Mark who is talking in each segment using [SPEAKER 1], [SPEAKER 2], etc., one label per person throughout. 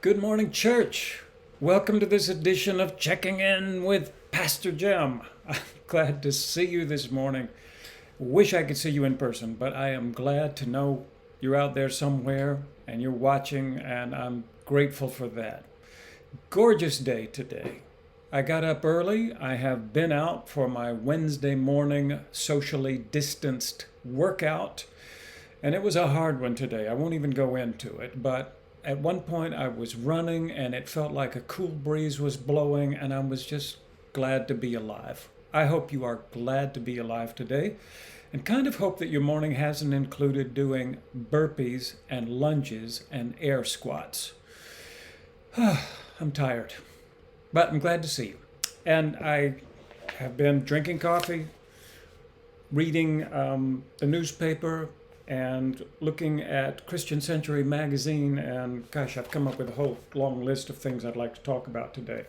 [SPEAKER 1] Good morning, church. Welcome to this edition of Checking In with Pastor Jim. I'm glad to see you this morning. Wish I could see you in person, but I am glad to know you're out there somewhere and you're watching, and I'm grateful for that. Gorgeous day today. I got up early. I have been out for my Wednesday morning socially distanced workout, and it was a hard one today. I won't even go into it, but at one point I was running and it felt like a cool breeze was blowing, and I was just glad to be alive. I hope you are glad to be alive today, and kind of hope that your morning hasn't included doing burpees and lunges and air squats. I'm tired, but I'm glad to see you. And I have been drinking coffee, reading the newspaper, and looking at Christian Century magazine, and gosh, I've come up with a whole long list of things I'd like to talk about today.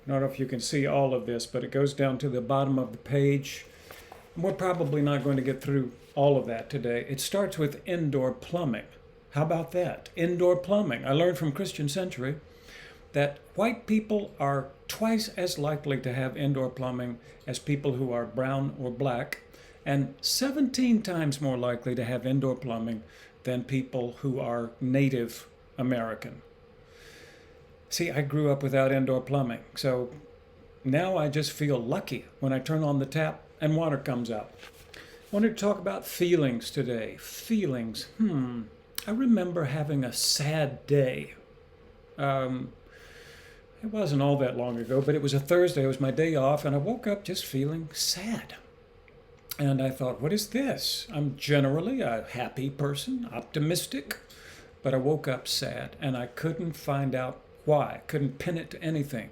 [SPEAKER 1] I don't know if you can see all of this, but it goes down to the bottom of the page. And we're probably not going to get through all of that today. It starts with indoor plumbing. How about that? Indoor plumbing. I learned from Christian Century that white people are twice as likely to have indoor plumbing as people who are brown or black, and 17 times more likely to have indoor plumbing than people who are Native American. See, I grew up without indoor plumbing, so now I just feel lucky when I turn on the tap and water comes out. I wanted to talk about feelings today. Feelings. I remember having a sad day. It wasn't all that long ago, but it was a Thursday. It was my day off, and I woke up just feeling sad. And I thought, what is this? I'm generally a happy person, optimistic, but I woke up sad, and I couldn't find out why. Couldn't pin it to anything.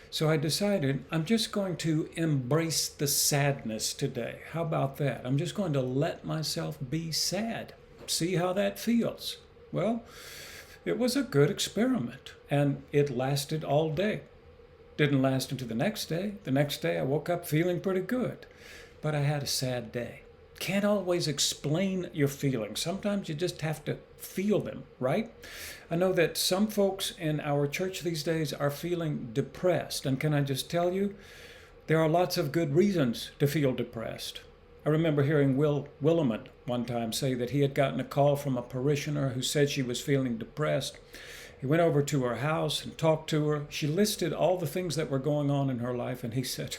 [SPEAKER 1] So I decided I'm just going to embrace the sadness today. How about that? I'm just going to let myself be sad. See how that feels. Well, it was a good experiment, and it lasted all day. Didn't last until the next day. The next day I woke up feeling pretty good. But I had a sad day. Can't always explain your feelings. Sometimes you just have to feel them, right? I know that some folks in our church these days are feeling depressed. And can I just tell you, there are lots of good reasons to feel depressed. I remember hearing Will Willimon one time say that he had gotten a call from a parishioner who said she was feeling depressed. He went over to her house and talked to her. She listed all the things that were going on in her life, and he said,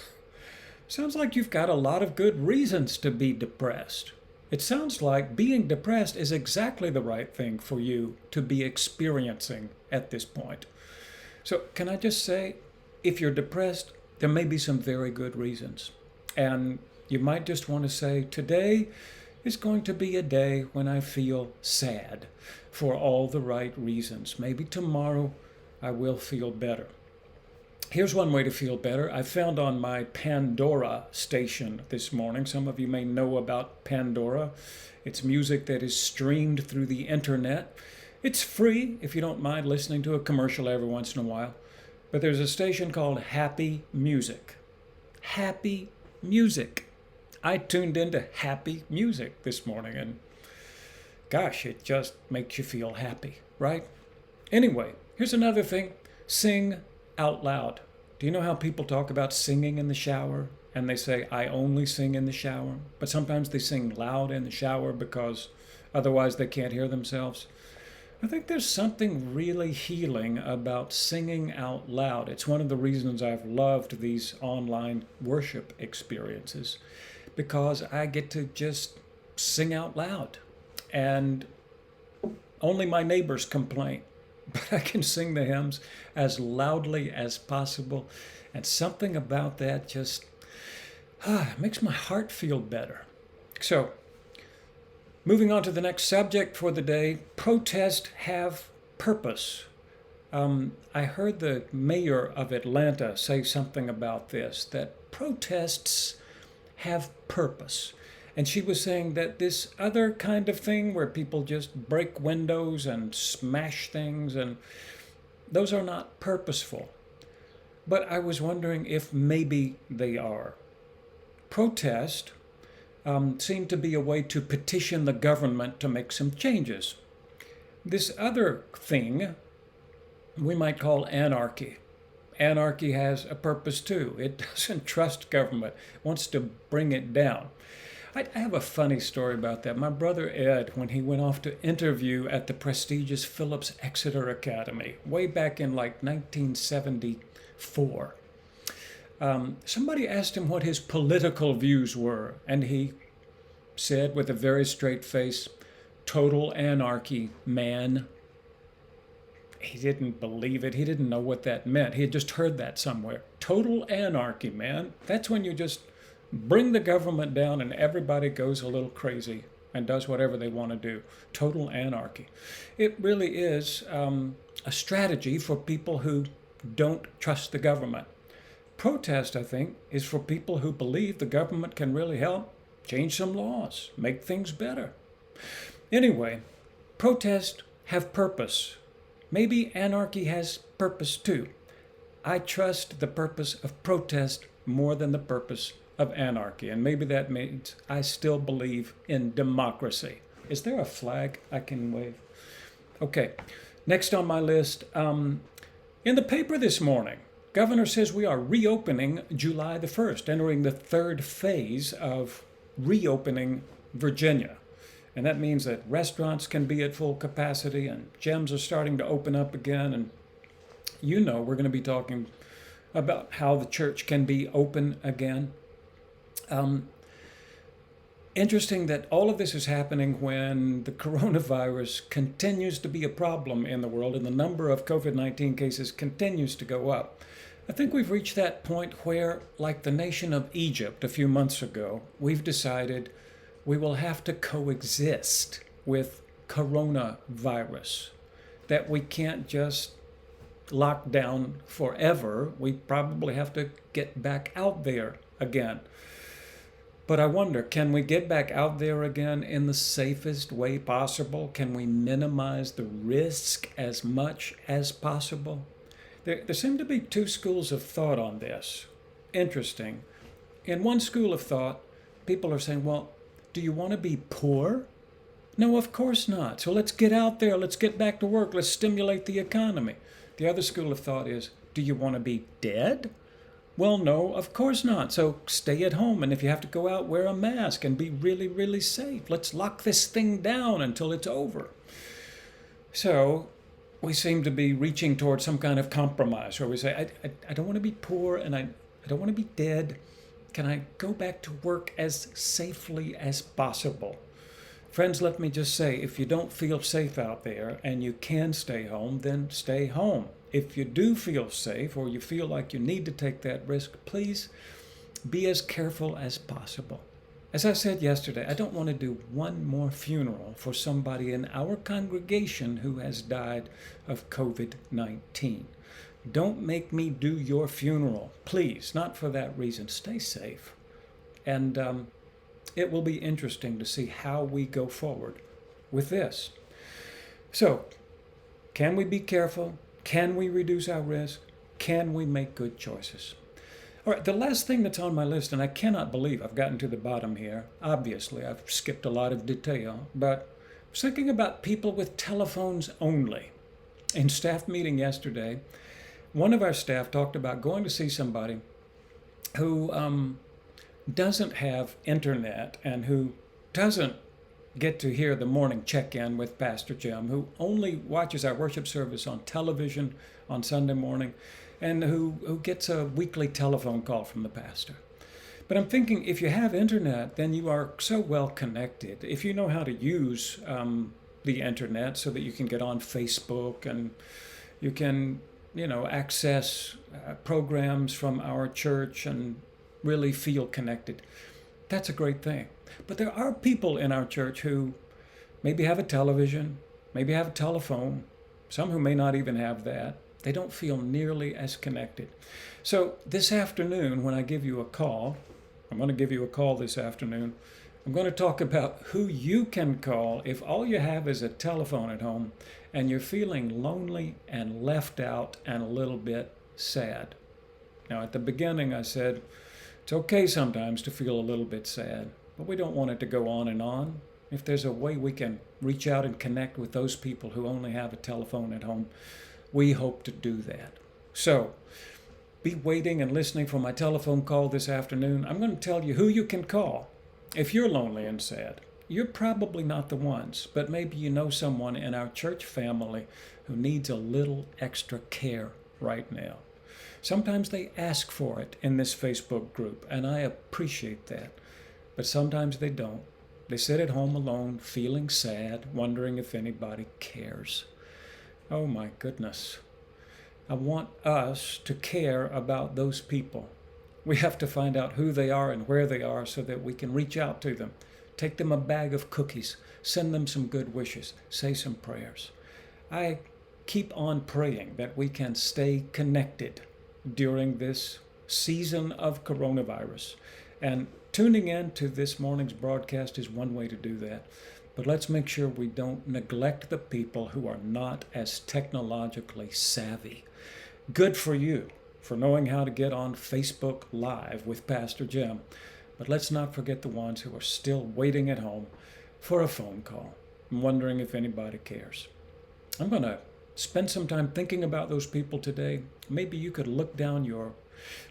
[SPEAKER 1] "Sounds like you've got a lot of good reasons to be depressed. It sounds like being depressed is exactly the right thing for you to be experiencing at this point." So can I just say, if you're depressed, there may be some very good reasons. And you might just want to say, today is going to be a day when I feel sad for all the right reasons. Maybe tomorrow I will feel better. Here's one way to feel better. I found on my Pandora station this morning. Some of you may know about Pandora. It's music that is streamed through the internet. It's free if you don't mind listening to a commercial every once in a while. But there's a station called Happy Music. Happy Music. I tuned into Happy Music this morning, and gosh, it just makes you feel happy, right? Anyway, here's another thing. Sing out loud. Do you know how people talk about singing in the shower? And they say, I only sing in the shower. But sometimes they sing loud in the shower because otherwise they can't hear themselves. I think there's something really healing about singing out loud. It's one of the reasons I've loved these online worship experiences, because I get to just sing out loud. And only my neighbors complain. But I can sing the hymns as loudly as possible. And something about that just makes my heart feel better. So, moving on to the next subject for the day, protests have purpose. I heard the mayor of Atlanta say something about this, that protests have purpose. And she was saying that this other kind of thing where people just break windows and smash things, and those are not purposeful. But I was wondering if maybe they are. Protest seemed to be a way to petition the government to make some changes. This other thing we might call anarchy. Anarchy has a purpose too. It doesn't trust government, it wants to bring it down. I have a funny story about that. My brother Ed, when he went off to interview at the prestigious Phillips Exeter Academy, way back in like 1974, somebody asked him what his political views were, and he said with a very straight face, "Total anarchy, man." He didn't believe it. He didn't know what that meant. He had just heard that somewhere. Total anarchy, man. That's when you just bring the government down and everybody goes a little crazy and does whatever they want to do. Total anarchy. It really is a strategy for people who don't trust the government. Protest, I think, is for people who believe the government can really help change some laws, make things better. Anyway, protests have purpose. Maybe anarchy has purpose too. I trust the purpose of protest more than the purpose of anarchy, and maybe that means I still believe in democracy. Is there a flag I can wave? Okay, next on my list, in the paper this morning, Governor says we are reopening July the 1st, entering the third phase of reopening Virginia. And that means that restaurants can be at full capacity and gyms are starting to open up again. And we're going to be talking about how the church can be open again. Interesting that all of this is happening when the coronavirus continues to be a problem in the world and the number of COVID-19 cases continues to go up. I think we've reached that point where, like the nation of Egypt a few months ago, we've decided we will have to coexist with coronavirus, that we can't just lock down forever. We probably have to get back out there again. But I wonder, can we get back out there again in the safest way possible? Can we minimize the risk as much as possible? There seem to be two schools of thought on this. Interesting. In one school of thought, people are saying, well, do you want to be poor? No, of course not. So let's get out there. Let's get back to work. Let's stimulate the economy. The other school of thought is, do you want to be dead? Well, no, of course not. So stay at home. And if you have to go out, wear a mask and be really, really safe. Let's lock this thing down until it's over. So we seem to be reaching towards some kind of compromise where we say, I don't want to be poor and I don't want to be dead. Can I go back to work as safely as possible? Friends, let me just say, if you don't feel safe out there and you can stay home, then stay home. If you do feel safe or you feel like you need to take that risk, please be as careful as possible. As I said yesterday, I don't want to do one more funeral for somebody in our congregation who has died of COVID-19. Don't make me do your funeral, please, not for that reason. Stay safe. And it will be interesting to see how we go forward with this. So, can we be careful? Can we reduce our risk? Can we make good choices? All right, the last thing that's on my list, and I cannot believe I've gotten to the bottom here. Obviously, I've skipped a lot of detail, but I was thinking about people with telephones only. In staff meeting yesterday, one of our staff talked about going to see somebody who doesn't have internet and who doesn't get to hear the morning check-in with Pastor Jim, who only watches our worship service on television on Sunday morning, and who gets a weekly telephone call from the pastor. But I'm thinking, if you have internet, then you are so well connected. If you know how to use the internet so that you can get on Facebook and you can, access programs from our church and really feel connected, that's a great thing. But there are people in our church who maybe have a television, maybe have a telephone, some who may not even have that. They don't feel nearly as connected. So this afternoon, when I give you a call, I'm going to give you a call this afternoon, I'm going to talk about who you can call if all you have is a telephone at home and you're feeling lonely and left out and a little bit sad. Now, at the beginning, I said, it's okay sometimes to feel a little bit sad, but we don't want it to go on and on. If there's a way we can reach out and connect with those people who only have a telephone at home, We hope to do that. So, be waiting and listening for my telephone call this afternoon. I'm going to tell you who you can call if you're lonely and sad. You're probably not the ones, but maybe you know someone in our church family who needs a little extra care right now. Sometimes they ask for it in this Facebook group, and I appreciate that. But sometimes they don't. They sit at home alone, feeling sad, wondering if anybody cares. Oh my goodness. I want us to care about those people. We have to find out who they are and where they are so that we can reach out to them. Take them a bag of cookies, send them some good wishes, say some prayers. I keep on praying that we can stay connected during this season of coronavirus. And tuning in to this morning's broadcast is one way to do that. But let's make sure we don't neglect the people who are not as technologically savvy. Good for you for knowing how to get on Facebook Live with Pastor Jim. But let's not forget the ones who are still waiting at home for a phone call and wondering if anybody cares. I'm going to spend some time thinking about those people today. Maybe you could look down your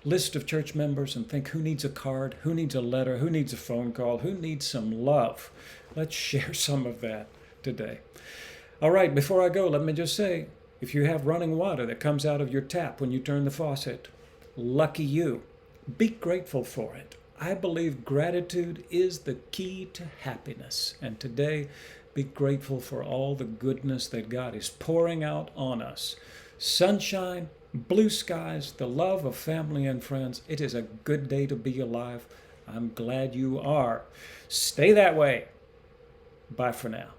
[SPEAKER 1] list of church members and think who needs a card, who needs a letter, who needs a phone call, who needs some love. Let's share some of that today. All right, before I go, let me just say, if you have running water that comes out of your tap when you turn the faucet, lucky you. Be grateful for it. I believe gratitude is the key to happiness. And today, be grateful for all the goodness that God is pouring out on us. Sunshine, blue skies, the love of family and friends. It is a good day to be alive. I'm glad you are. Stay that way. Bye for now.